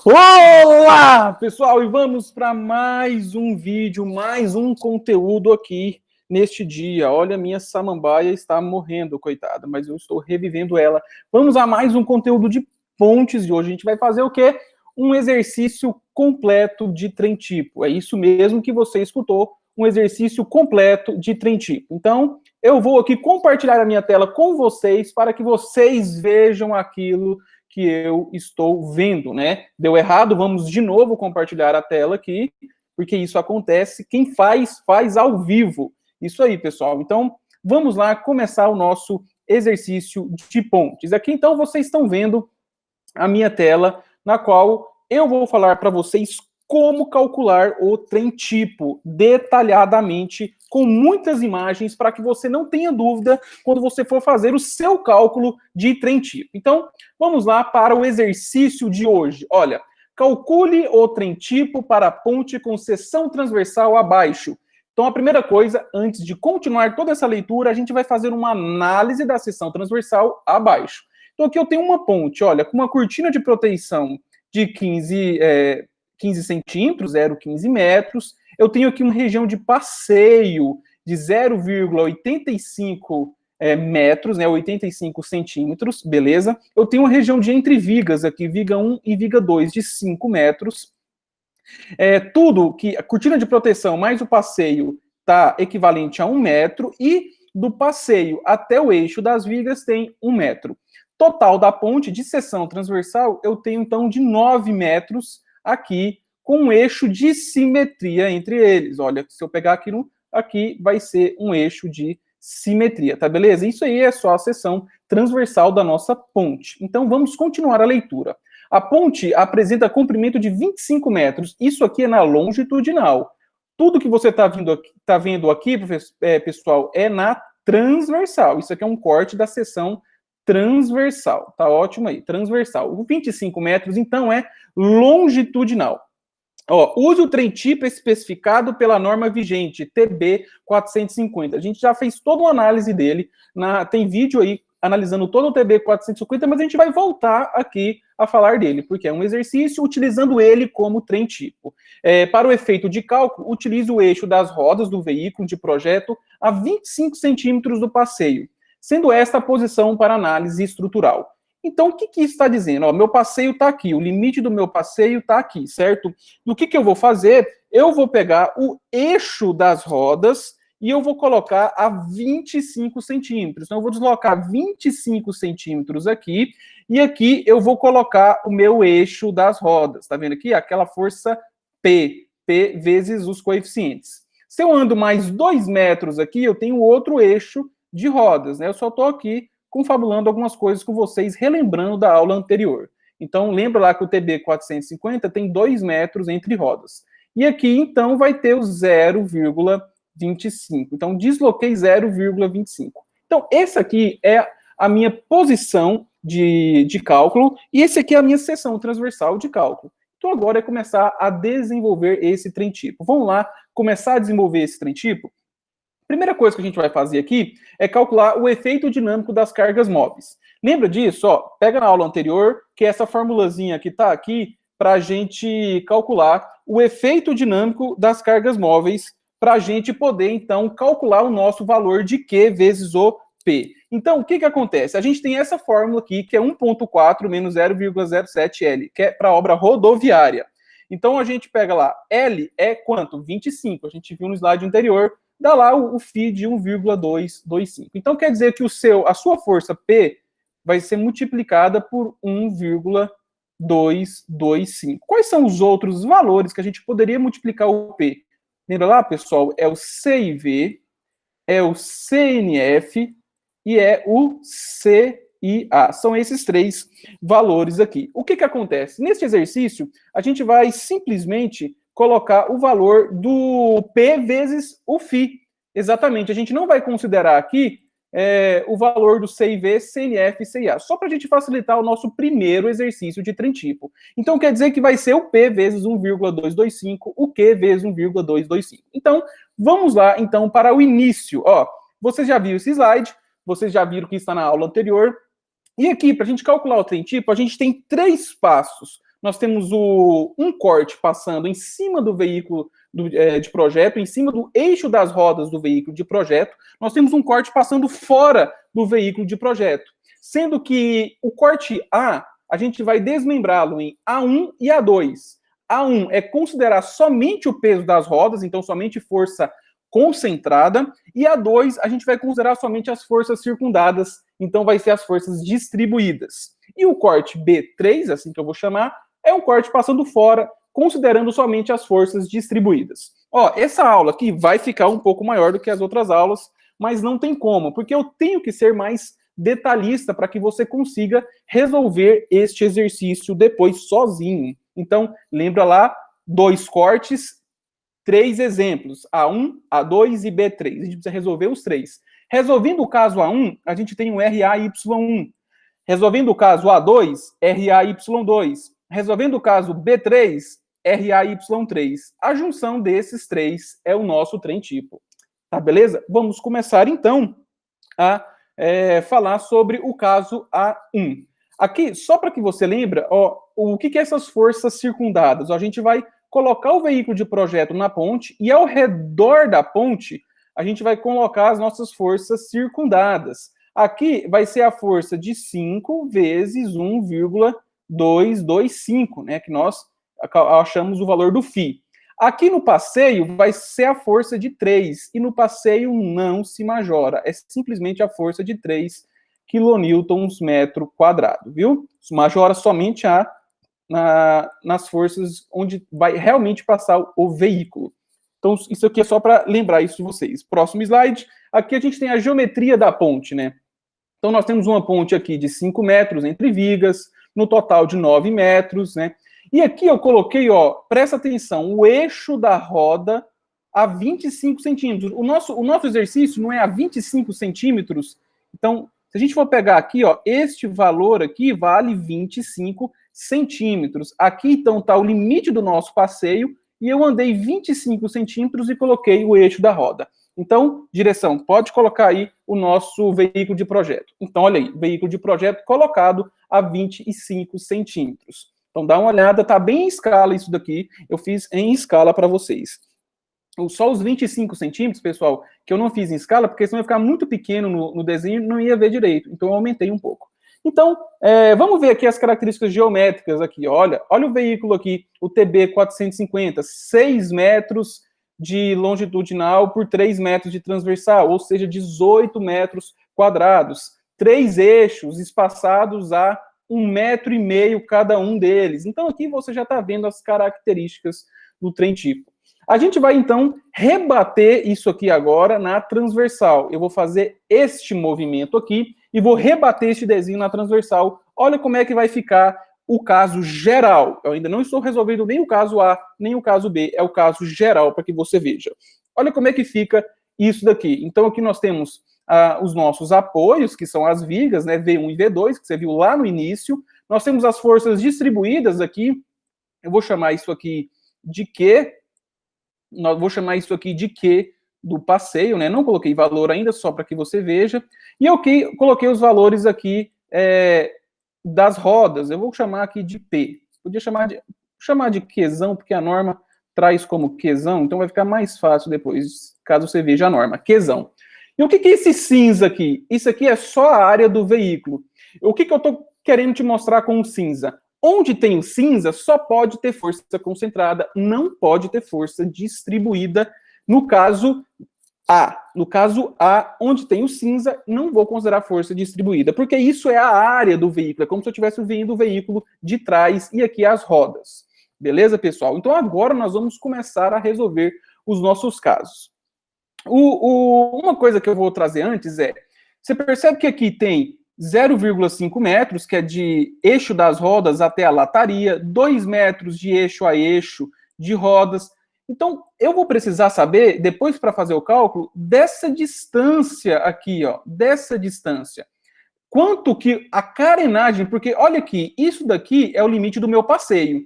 Olá, pessoal, e vamos para mais um vídeo, mais um conteúdo aqui neste dia. Olha, minha samambaia está morrendo, coitada, mas eu estou revivendo ela. Vamos a mais um conteúdo de pontes de hoje. A gente vai fazer o quê? Um exercício completo de trem tipo. É isso mesmo que você escutou, um exercício completo de trem tipo. Então, eu vou aqui compartilhar a minha tela com vocês para que vocês vejam aquilo que eu estou vendo, né? Deu errado, vamos de novo compartilhar a tela aqui, porque isso acontece, quem faz ao vivo. Isso aí, pessoal. Então, vamos lá começar o nosso exercício de pontes. Aqui, então, vocês estão vendo a minha tela, na qual eu vou falar para vocês como calcular o trem tipo detalhadamente, com muitas imagens, para que você não tenha dúvida quando você for fazer o seu cálculo de trem tipo. Então, vamos lá para o exercício de hoje. Olha, calcule o trem tipo para a ponte com seção transversal abaixo. Então, a primeira coisa, antes de continuar toda essa leitura, a gente vai fazer uma análise da seção transversal abaixo. Então, aqui eu tenho uma ponte, olha, com uma cortina de proteção de 15 centímetros, 0,15 metros. Eu tenho aqui uma região de passeio de 0,85 metros, né, 85 centímetros, beleza? Eu tenho uma região de entre vigas aqui, viga 1 e viga 2, de 5 metros. Tudo que a cortina de proteção mais o passeio está equivalente a 1 metro, e do passeio até o eixo das vigas tem 1 metro. Total da ponte de seção transversal, eu tenho então de 9 metros aqui, com um eixo de simetria entre eles. Olha, se eu pegar aqui vai ser um eixo de simetria, tá beleza? Isso aí é só a seção transversal da nossa ponte. Então vamos continuar a leitura. A ponte apresenta comprimento de 25 metros. Isso aqui é na longitudinal. Tudo que você está vendo aqui, pessoal, é na transversal. Isso aqui é um corte da seção transversal. Tá ótimo aí, transversal. O 25 metros, então, é longitudinal. Use o trem tipo especificado pela norma vigente, TB 450. A gente já fez toda uma análise dele, tem vídeo aí analisando todo o TB 450, mas a gente vai voltar aqui a falar dele, porque é um exercício utilizando ele como trem tipo. Para o efeito de cálculo, utilize o eixo das rodas do veículo de projeto a 25 centímetros do passeio, sendo esta a posição para análise estrutural. Então, o que isso está dizendo? Meu passeio está aqui, o limite do meu passeio está aqui, certo? E o que eu vou fazer? Eu vou pegar o eixo das rodas e eu vou colocar a 25 centímetros. Então, eu vou deslocar 25 centímetros aqui, e aqui eu vou colocar o meu eixo das rodas. Tá vendo aqui? Aquela força P vezes os coeficientes. Se eu ando mais 2 metros aqui, eu tenho outro eixo de rodas, né? Eu só estou aqui confabulando algumas coisas com vocês, relembrando da aula anterior. Então, lembra lá que o TB 450 tem 2 metros entre rodas. E aqui, então, vai ter o 0,25. Então, desloquei 0,25. Então, essa aqui é a minha posição de cálculo, e esse aqui é a minha seção transversal de cálculo. Então, agora é começar a desenvolver esse trem tipo. Vamos lá, começar a desenvolver esse trem tipo? Primeira coisa que a gente vai fazer aqui é calcular o efeito dinâmico das cargas móveis. Lembra disso? Pega na aula anterior, que é essa formulazinha que está aqui, para a gente calcular o efeito dinâmico das cargas móveis, para a gente poder, então, calcular o nosso valor de Q vezes o P. Então, o que acontece? A gente tem essa fórmula aqui, que é 1,4 menos 0,07 L, que é para a obra rodoviária. Então, a gente pega lá, L é quanto? 25. A gente viu no slide anterior, dá lá o φ de 1,225. Então, quer dizer que a sua força P vai ser multiplicada por 1,225. Quais são os outros valores que a gente poderia multiplicar o P? Lembra lá, pessoal? É o CIV, é o CNF e é o CIA. São esses 3 valores aqui. O que acontece? Neste exercício, a gente vai simplesmente colocar o valor do P vezes o φ. Exatamente, a gente não vai considerar aqui o valor do CIV, CNF e CIA, só para a gente facilitar o nosso primeiro exercício de trem tipo. Então, quer dizer que vai ser o P vezes 1,225, o Q vezes 1,225. Então, vamos lá, então, para o início. Vocês já viram esse slide, vocês já viram que está na aula anterior, e aqui, para a gente calcular o trem tipo, a gente tem 3 passos. nós temos um corte passando em cima do veículo de projeto, em cima do eixo das rodas do veículo de projeto, nós temos um corte passando fora do veículo de projeto. Sendo que o corte a gente vai desmembrá-lo em A1 e A2. A1 é considerar somente o peso das rodas, então somente força concentrada, e A2 a gente vai considerar somente as forças circundadas, então vai ser as forças distribuídas. E o corte B3, assim que eu vou chamar, é um corte passando fora, considerando somente as forças distribuídas. Ó, essa aula aqui vai ficar um pouco maior do que as outras aulas, mas não tem como, porque eu tenho que ser mais detalhista para que você consiga resolver este exercício depois sozinho. Então, lembra lá, 2 cortes, 3 exemplos, A1, A2 e B3. A gente precisa resolver os 3. Resolvendo o caso A1, a gente tem o RAY1. Resolvendo o caso A2, RAY2. Resolvendo o caso B3, RAY3. A junção desses 3 é o nosso trem tipo. Tá, beleza? Vamos começar, então, a falar sobre o caso A1. Aqui, só para que você lembre, ó, o que é essas forças circundadas? Ó, a gente vai colocar o veículo de projeto na ponte e ao redor da ponte a gente vai colocar as nossas forças circundadas. Aqui vai ser a força de 5 vezes 1,225, né, que nós achamos o valor do φ. Aqui no passeio vai ser a força de 3, e no passeio não se majora, é simplesmente a força de 3 quilonewtons metro quadrado, viu? Majora somente nas forças onde vai realmente passar o veículo. Então, isso aqui é só para lembrar isso de vocês. Próximo slide. Aqui a gente tem a geometria da ponte, né? Então, nós temos uma ponte aqui de 5 metros entre vigas, no total de 9 metros, né? E aqui eu coloquei, ó, presta atenção, o eixo da roda a 25 centímetros. O nosso exercício não é a 25 centímetros. Então, se a gente for pegar aqui, ó, este valor aqui vale 25 centímetros. Aqui, então, está o limite do nosso passeio e eu andei 25 centímetros e coloquei o eixo da roda. Então, direção, pode colocar aí o nosso veículo de projeto. Então, olha aí, veículo de projeto colocado a 25 centímetros. Então, dá uma olhada, tá bem em escala isso daqui, eu fiz em escala para vocês. Só os 25 centímetros, pessoal, que eu não fiz em escala, porque senão ia ficar muito pequeno no desenho e não ia ver direito. Então, eu aumentei um pouco. Então, vamos ver aqui as características geométricas aqui. Olha o veículo aqui, o TB 450, 6 metros de longitudinal por 3 metros de transversal, ou seja, 18 metros quadrados. 3 eixos espaçados a 1,5 metro cada um deles. Então, aqui você já está vendo as características do trem tipo. A gente vai, então, rebater isso aqui agora na transversal. Eu vou fazer este movimento aqui e vou rebater este desenho na transversal. Olha como é que vai ficar o caso geral. Eu ainda não estou resolvendo nem o caso A, nem o caso B. É o caso geral, para que você veja. Olha como é que fica isso daqui. Então, aqui nós temos os nossos apoios, que são as vigas, né, V1 e V2, que você viu lá no início. Nós temos as forças distribuídas aqui. Eu vou chamar isso aqui de Q. Vou chamar isso aqui de Q do passeio, né? Não coloquei valor ainda, só para que você veja. E eu coloquei os valores aqui das rodas. Eu vou chamar aqui de P. Podia chamar de Qzão, porque a norma traz como Qzão, então vai ficar mais fácil depois, caso você veja a norma. Qzão. E o que é esse cinza aqui? Isso aqui é só a área do veículo. O que eu estou querendo te mostrar com o cinza? Onde tem o cinza, só pode ter força concentrada, não pode ter força distribuída. No caso A. No caso A, onde tem o cinza, não vou considerar força distribuída, porque isso é a área do veículo, é como se eu estivesse vendo o veículo de trás e aqui as rodas. Beleza, pessoal? Então agora nós vamos começar a resolver os nossos casos. Uma coisa que eu vou trazer antes você percebe que aqui tem 0,5 metros, que é de eixo das rodas até a lataria, 2 metros de eixo a eixo de rodas. Então, eu vou precisar saber, depois para fazer o cálculo, dessa distância aqui, ó, dessa distância. Quanto que a carenagem, porque olha aqui, isso daqui é o limite do meu passeio.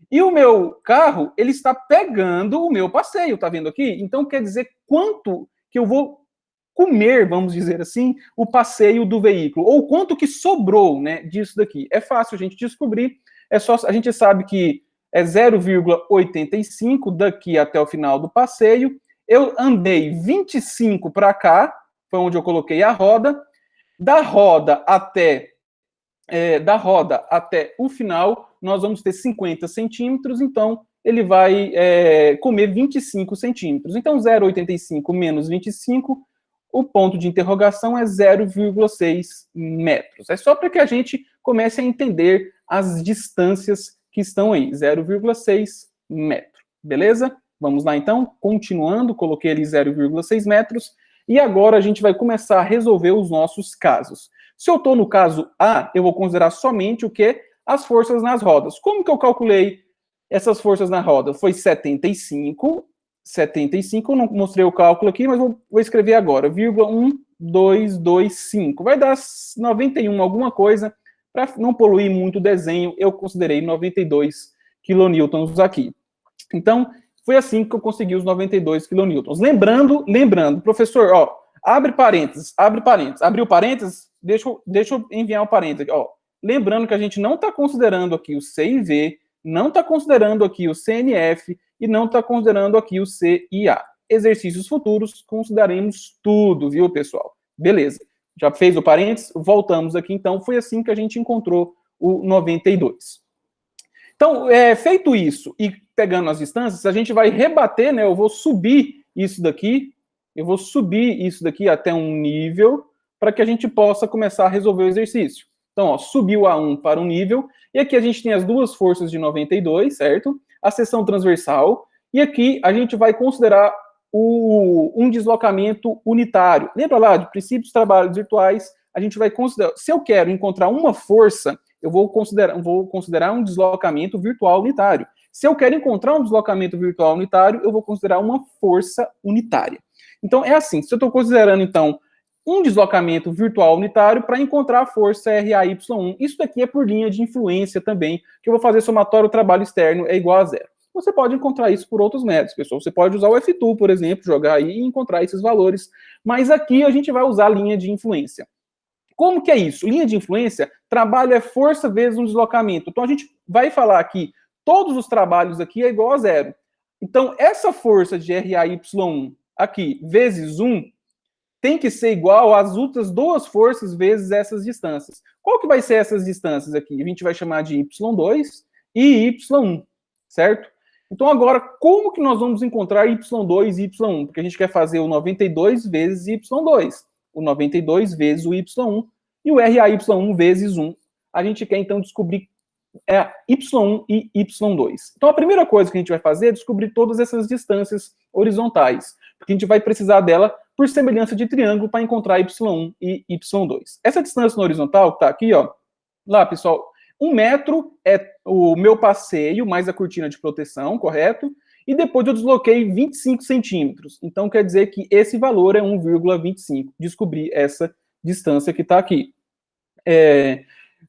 E o meu carro, ele está pegando o meu passeio, tá vendo aqui? Então, quer dizer, quanto que eu vou comer, vamos dizer assim, o passeio do veículo, ou quanto que sobrou, né, disso daqui. É fácil a gente descobrir, a gente sabe que é 0,85 daqui até o final do passeio. Eu andei 25 para cá, foi onde eu coloquei a roda. Da roda até o final, nós vamos ter 50 centímetros, então ele vai comer 25 centímetros. Então, 0,85 menos 25, o ponto de interrogação é 0,6 metros. É só para que a gente comece a entender as distâncias que estão aí, 0,6 metro. Beleza? Vamos lá, então. Continuando, coloquei ali 0,6 metros. E agora a gente vai começar a resolver os nossos casos. Se eu estou no caso A, eu vou considerar somente o quê? As forças nas rodas. Como que eu calculei essas forças na roda? Foi 75, eu não mostrei o cálculo aqui, mas vou escrever agora, 0,1225. Vai dar 91 alguma coisa, para não poluir muito o desenho, eu considerei 92 kilonewtons aqui. Então, foi assim que eu consegui os 92 kilonewtons. Lembrando, professor, ó, abre parênteses, abriu parênteses, deixa eu enviar um parênteses aqui, ó. Lembrando que a gente não está considerando aqui o C e V, não está considerando aqui o CNF e não está considerando aqui o C e A. Exercícios futuros, consideraremos tudo, viu, pessoal? Beleza. Já fez o parênteses? Voltamos aqui, então. Foi assim que a gente encontrou o 92. Então, feito isso e pegando as distâncias, a gente vai rebater, né? Eu vou subir isso daqui até um nível para que a gente possa começar a resolver o exercício. Então, ó, subiu A1 para um nível, e aqui a gente tem as duas forças de 92, certo? A seção transversal, e aqui a gente vai considerar um deslocamento unitário. Lembra lá de princípios de trabalhos virtuais? A gente vai considerar, se eu quero encontrar uma força, eu vou considerar um deslocamento virtual unitário. Se eu quero encontrar um deslocamento virtual unitário, eu vou considerar uma força unitária. Então, é assim, se eu estou considerando, então, um deslocamento virtual unitário para encontrar a força RAY1. Isso daqui é por linha de influência também, que eu vou fazer somatório trabalho externo é igual a zero. Você pode encontrar isso por outros métodos, pessoal. Você pode usar o F2, por exemplo, jogar aí e encontrar esses valores. Mas aqui a gente vai usar linha de influência. Como que é isso? Linha de influência, trabalho é força vezes um deslocamento. Então a gente vai falar aqui, todos os trabalhos aqui é igual a zero. Então essa força de RAY1 aqui, vezes 1, tem que ser igual às outras duas forças vezes essas distâncias. Qual que vai ser essas distâncias aqui? A gente vai chamar de Y2 e Y1, certo? Então agora, como que nós vamos encontrar Y2 e Y1? Porque a gente quer fazer o 92 vezes Y2, o 92 vezes o Y1 e o RAY1 vezes 1. A gente quer então descobrir Y1 e Y2. Então a primeira coisa que a gente vai fazer é descobrir todas essas distâncias horizontais, porque a gente vai precisar dela por semelhança de triângulo para encontrar Y1 e Y2. Essa distância no horizontal que está aqui, ó, lá, pessoal, 1 metro é o meu passeio mais a cortina de proteção, correto? E depois eu desloquei 25 centímetros. Então quer dizer que esse valor é 1,25. Descobri essa distância que está aqui.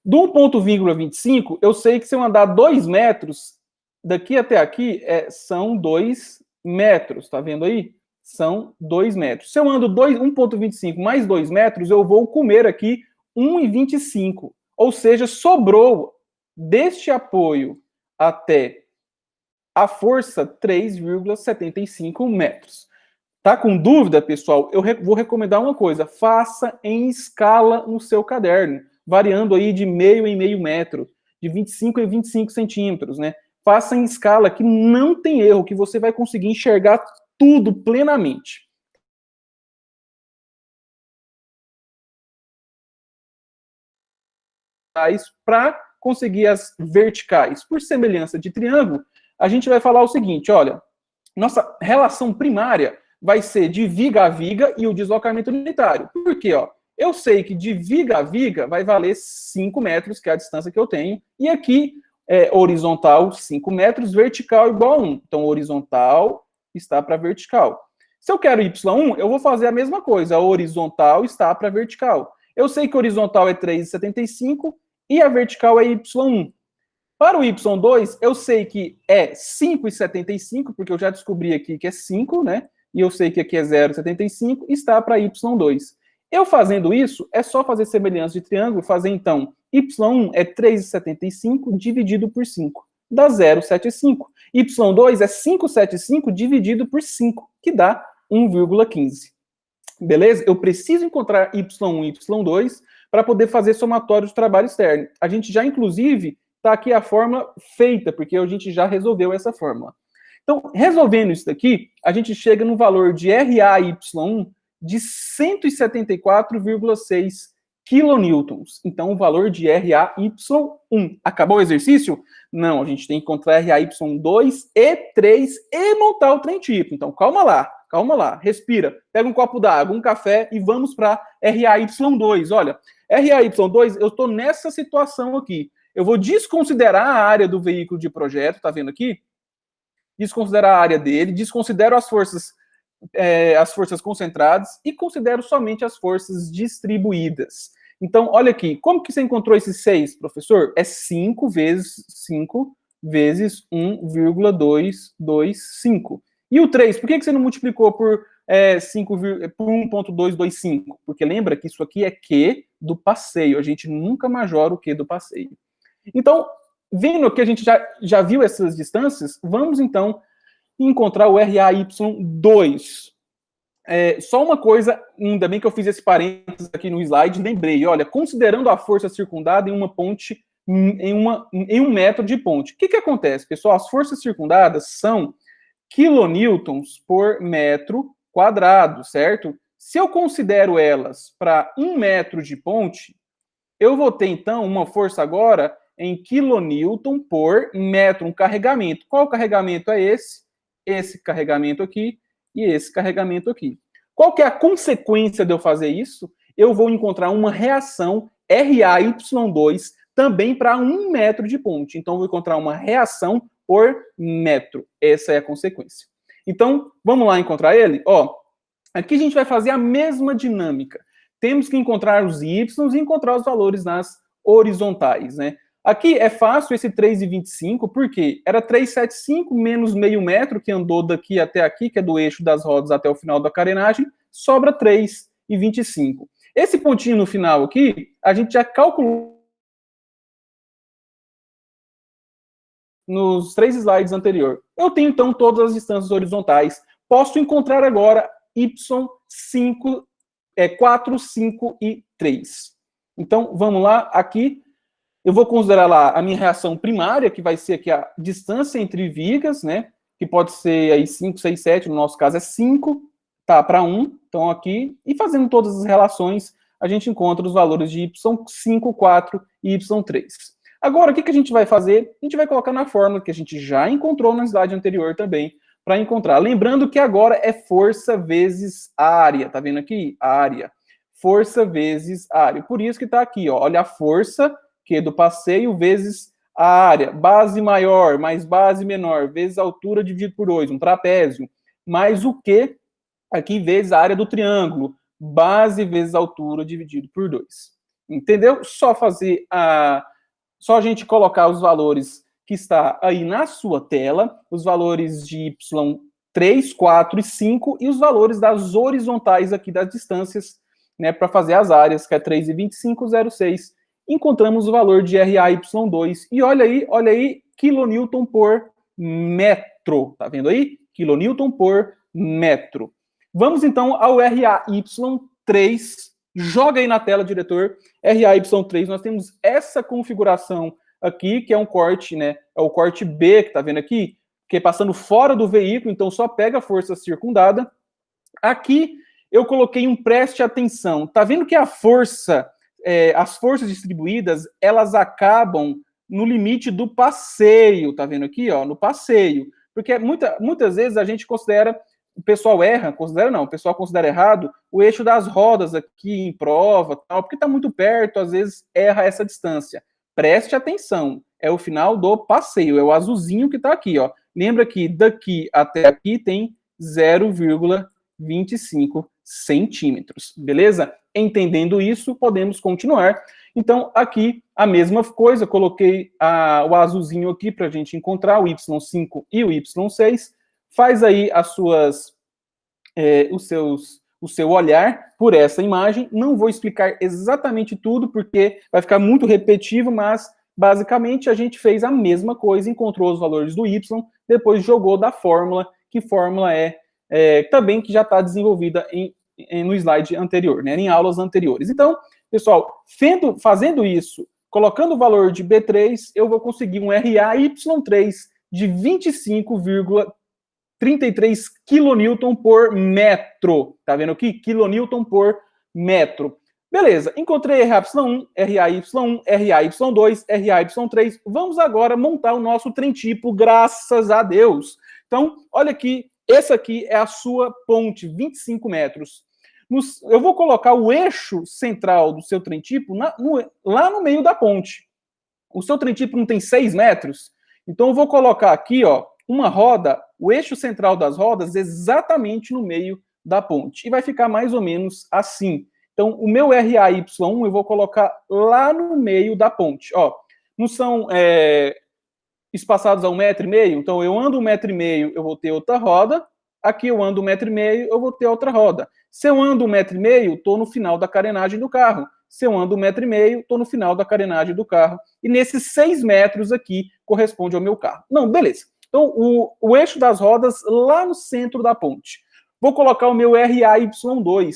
Do 1,25, eu sei que se eu andar 2 metros, daqui até aqui são 2 metros, tá vendo aí? São 2 metros. Se eu ando 1,25 mais 2 metros, eu vou comer aqui 1,25. Ou seja, sobrou deste apoio até a força 3,75 metros. Tá com dúvida, pessoal? Eu vou recomendar uma coisa. Faça em escala no seu caderno, variando aí de meio em meio metro, de 25 em 25 centímetros, né? Faça em escala que não tem erro, que você vai conseguir enxergar tudo plenamente. Para conseguir as verticais, por semelhança de triângulo, a gente vai falar o seguinte, olha, nossa relação primária vai ser de viga a viga e o deslocamento unitário. Por quê? Ó, eu sei que de viga a viga vai valer 5 metros, que é a distância que eu tenho, e aqui horizontal 5 metros, vertical igual a 1. Então, horizontal está para vertical. Se eu quero Y1, eu vou fazer a mesma coisa, a horizontal está para vertical. Eu sei que horizontal é 3,75 e a vertical é Y1. Para o Y2, eu sei que é 5,75, porque eu já descobri aqui que é 5, né? e eu sei que aqui é 0,75, está para y2. Eu fazendo isso, é só fazer semelhança de triângulo, fazer então, y1 é 3,75 dividido por 5, dá 0,75. y2 é 5,75 dividido por 5, que dá 1,15. Beleza? Eu preciso encontrar y1 e y2 para poder fazer somatório de trabalho externo. A gente já, inclusive, está aqui a fórmula feita, porque a gente já resolveu essa fórmula. Então, resolvendo isso daqui, a gente chega no valor de RAY1 de 174,6 kilonewtons. Então, o valor de RAY1. Acabou o exercício? Não, a gente tem que encontrar RAY2 e 3 e montar o trem tipo. Então, calma lá, respira, pega um copo d'água, um café e vamos para RAY2. Olha, RAY2, eu estou nessa situação aqui. Eu vou desconsiderar a área do veículo de projeto, tá vendo aqui? Desconsiderar a área dele, desconsidero as forças concentradas e considero somente as forças distribuídas. Então, olha aqui, como que você encontrou esses 6, professor? É 5 vezes 1,225. E o 3, por que você não multiplicou por 1,225? Porque lembra que isso aqui é Q do passeio, a gente nunca majora o Q do passeio. Então, vendo que a gente já viu essas distâncias, vamos então encontrar o RAY2. Só uma coisa, ainda bem que eu fiz esse parênteses aqui no slide, lembrei, olha, considerando a força circundada em uma ponte, em 1 metro de ponte. O que acontece, pessoal? As forças circundadas são kilonewtons por metro quadrado, certo? Se eu considero elas para 1 metro de ponte, eu vou ter, então, uma força agora em kilonewton por metro, um carregamento. Qual carregamento é esse? Esse carregamento aqui e esse carregamento aqui. Qual que é a consequência de eu fazer isso? Eu vou encontrar uma reação RAY2 também para 1 metro de ponte. Então, eu vou encontrar uma reação por metro. Essa é a consequência. Então, vamos lá encontrar ele? Ó, aqui a gente vai fazer a mesma dinâmica. Temos que encontrar os y e encontrar os valores nas horizontais, né? Aqui é fácil esse 3,25, porque era 3,75 menos meio metro, que andou daqui até aqui, que é do eixo das rodas até o final da carenagem, sobra 3,25. Esse pontinho no final aqui, a gente já calculou nos 3 slides anteriores. Eu tenho, então, todas as distâncias horizontais. Posso encontrar agora y5, 4, 5 e 3. Então, vamos lá, aqui. Eu vou considerar lá a minha reação primária, que vai ser aqui a distância entre vigas, né? Que pode ser aí 5, 6, 7, no nosso caso é 5, tá? Para 1, então aqui. E fazendo todas as relações, a gente encontra os valores de y5, 4 e y3. Agora, o que a gente vai fazer? A gente vai colocar na fórmula que a gente já encontrou na slide anterior também, para encontrar. Lembrando que agora é força vezes área, tá vendo aqui? Área. Força vezes área. Por isso que tá aqui, ó. Olha a força Q do passeio vezes a área. Base maior mais base menor vezes a altura dividido por 2, um trapézio. Mais o Q aqui vezes a área do triângulo. Base vezes a altura dividido por 2. Entendeu? Só a gente colocar os valores que está aí na sua tela, os valores de y3, 4 e 5 e os valores das horizontais aqui das distâncias, né, para fazer as áreas, que é 3,25, 0,6. Encontramos o valor de RAY2 e olha aí, kilonewton por metro, tá vendo aí? Kilonewton por metro. Vamos então ao RAY3, joga aí na tela, diretor, RAY3, nós temos essa configuração aqui, que é um corte, né, é o corte B, que tá vendo aqui, que é passando fora do veículo, então só pega a força circundada. Aqui eu coloquei um preste atenção, tá vendo que a força... as forças distribuídas, elas acabam no limite do passeio, tá vendo aqui, ó, no passeio, porque muitas vezes a gente considera, o pessoal considera errado o eixo das rodas aqui em prova, tal, porque tá muito perto, às vezes erra essa distância. Preste atenção, é o final do passeio, é o azulzinho que tá aqui, ó. Lembra que daqui até aqui tem 0,25 centímetros, beleza? Entendendo isso, podemos continuar. Então, aqui, a mesma coisa, coloquei o azulzinho aqui para a gente encontrar o y5 e o y6. Faz aí as suas o seu olhar por essa imagem. Não vou explicar exatamente tudo, porque vai ficar muito repetitivo, mas basicamente a gente fez a mesma coisa, encontrou os valores do y, depois jogou da fórmula, que fórmula também que já está desenvolvida no slide anterior, né, em aulas anteriores. Então, pessoal, fazendo isso, colocando o valor de B3, eu vou conseguir um RAY3 de 25,33 kN por metro. Tá vendo aqui? Kilonewton por metro. Beleza, encontrei RAY1, RAY1, RAY2, RAY3. Vamos agora montar o nosso trem tipo, graças a Deus. Então, olha aqui, essa aqui é a sua ponte, 25 metros. Eu vou colocar o eixo central do seu trem tipo lá no meio da ponte. O seu trem tipo não tem 6 metros? Então eu vou colocar aqui, ó, uma roda, o eixo central das rodas exatamente no meio da ponte. E vai ficar mais ou menos assim. Então o meu RAY1 eu vou colocar lá no meio da ponte. Ó, não são espaçados a 1,5 metro? Então eu ando 1,5 metro, eu vou ter outra roda. Aqui eu ando 1,5 metro, eu vou ter outra roda. Se eu ando 1,5 metro, estou no final da carenagem do carro. Se eu ando 1,5 metro, estou no final da carenagem do carro. E nesses 6 metros aqui corresponde ao meu carro. Não, beleza. Então, o eixo das rodas lá no centro da ponte. Vou colocar o meu RAY2.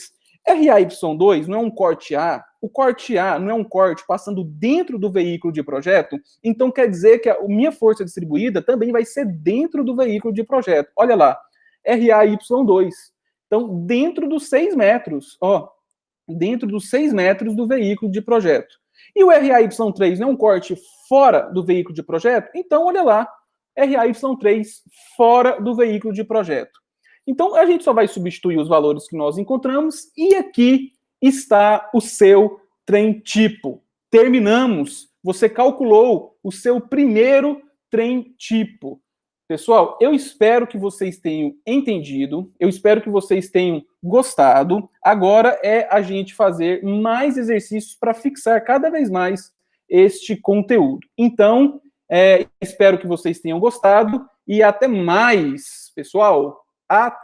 RAY2 não é um corte A. O corte A não é um corte passando dentro do veículo de projeto. Então, quer dizer que a minha força distribuída também vai ser dentro do veículo de projeto. Olha lá. RAY2. Então, dentro dos 6 metros, ó, dentro dos 6 metros do veículo de projeto. E o RAY3 não é um corte fora do veículo de projeto? Então, olha lá, RAY3 fora do veículo de projeto. Então, a gente só vai substituir os valores que nós encontramos e aqui está o seu trem tipo. Terminamos. Você calculou o seu primeiro trem tipo. Pessoal, eu espero que vocês tenham entendido, eu espero que vocês tenham gostado. Agora é a gente fazer mais exercícios para fixar cada vez mais este conteúdo. Então, espero que vocês tenham gostado e até mais, pessoal. Até